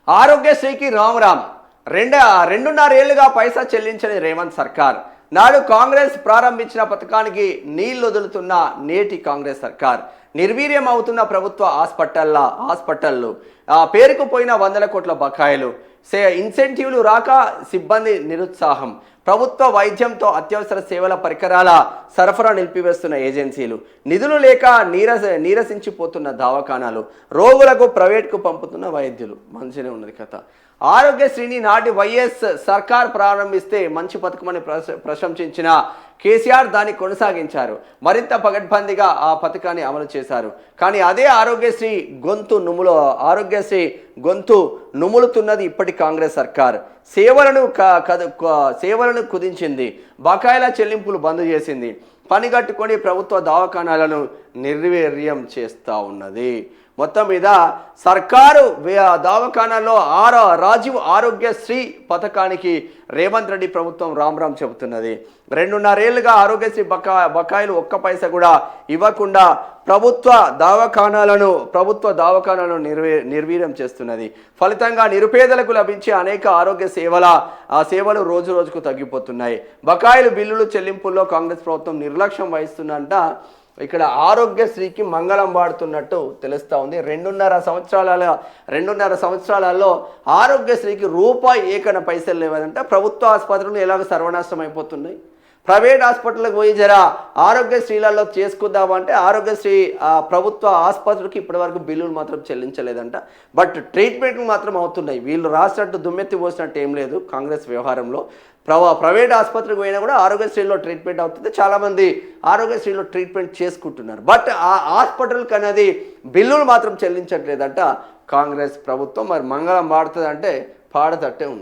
ఆరోగ్యశ్రీకి రామ్ రెండున్నరేళ్లుగా పైసా చెల్లించని రేవంత్ సర్కార్. నాడు కాంగ్రెస్ ప్రారంభించిన పథకానికి నీళ్లు వదులుతున్న నేటి కాంగ్రెస్ సర్కార్. నిర్వీర్యం అవుతున్న ప్రభుత్వ హాస్పిటళ్ళు, పేరుకుపోయిన 100 కోట్ల బకాయిలు, ఇన్సెంటివ్లు రాక సిబ్బంది నిరుత్సాహం, ప్రభుత్వ వైద్యంతో అత్యవసర సేవల పరికరాల సరఫరా నిలిపివేస్తున్న ఏజెన్సీలు, నిధులు లేక నీరసించిపోతున్న దవాఖానాలు, రోగులకు ప్రైవేట్కు పంపుతున్న వైద్యులు. మంచిగానే ఉన్నది కథ. ఆరోగ్యశ్రీని నాటి వైఎస్ సర్కార్ ప్రారంభిస్తే మంచి పథకమని ప్రశంసించిన కేసీఆర్ దాన్ని కొనసాగించారు. మరింత పగడ్బందీగా ఆ పథకాన్ని అమలు చేశారు. కానీ అదే ఆరోగ్యశ్రీ గొంతు నుములుతున్నది ఇప్పటి కాంగ్రెస్ సర్కార్. సేవలను కుదించింది, బకాయిల చెల్లింపులు బంద్ చేసింది, పనిగట్టుకొని ప్రభుత్వ దవాఖానాలను నిర్వీర్యం చేస్తూ ఉన్నది. మొత్తం మీద సర్కారు దవాఖానాల్లో రాజీవ్ ఆరోగ్యశ్రీ పథకానికి రేవంత్ రెడ్డి ప్రభుత్వం రామ్ చెబుతున్నది. 2.5 ఏళ్లుగా ఆరోగ్యశ్రీ బకాయిలు ఒక్క పైసా కూడా ఇవ్వకుండా ప్రభుత్వ దవాఖానాలను నిర్వీర్యం చేస్తున్నది. ఫలితంగా నిరుపేదలకు లభించే అనేక ఆరోగ్య సేవలు రోజు రోజుకు తగ్గిపోతున్నాయి. బకాయిలు బిల్లులు చెల్లింపుల్లో కాంగ్రెస్ ప్రభుత్వం నిర్లక్ష్యం వహిస్తుందంట. ఇక్కడ ఆరోగ్యశ్రీకి మంగళం వాడుతున్నట్టు తెలుస్తూ ఉంది. 2.5 సంవత్సరాలలో ఆరోగ్యశ్రీకి రూపాయి ఏకన పైసలు లేవదంట. ప్రభుత్వ ఆసుపత్రులు ఎలాగో సర్వనాశనం అయిపోతున్నాయి. ప్రైవేట్ హాస్పిటల్కి పోయి ఆరోగ్యశ్రీలలో చేసుకుందామంటే ఆరోగ్యశ్రీ ప్రభుత్వ ఆసుపత్రికి ఇప్పటివరకు బిల్లులు మాత్రం చెల్లించలేదంట. బట్ ట్రీట్మెంట్లు మాత్రం అవుతున్నాయి. వీళ్ళు రాసినట్టు దుమ్మెత్తి పోసినట్టు ఏం లేదు కాంగ్రెస్ వ్యవహారంలో. ప్రైవేట్ ఆసుపత్రికి పోయినా కూడా ఆరోగ్యశ్రీలో ట్రీట్మెంట్ అవుతుంది. చాలామంది ఆరోగ్యశ్రీలో ట్రీట్మెంట్ చేసుకుంటున్నారు. బట్ ఆ హాస్పిటల్కి అనేది బిల్లులు మాత్రం చెల్లించట్లేదంట కాంగ్రెస్ ప్రభుత్వం. మరి మంగళం పాడుతుంది అంటే పాడతట్టే ఉన్నది.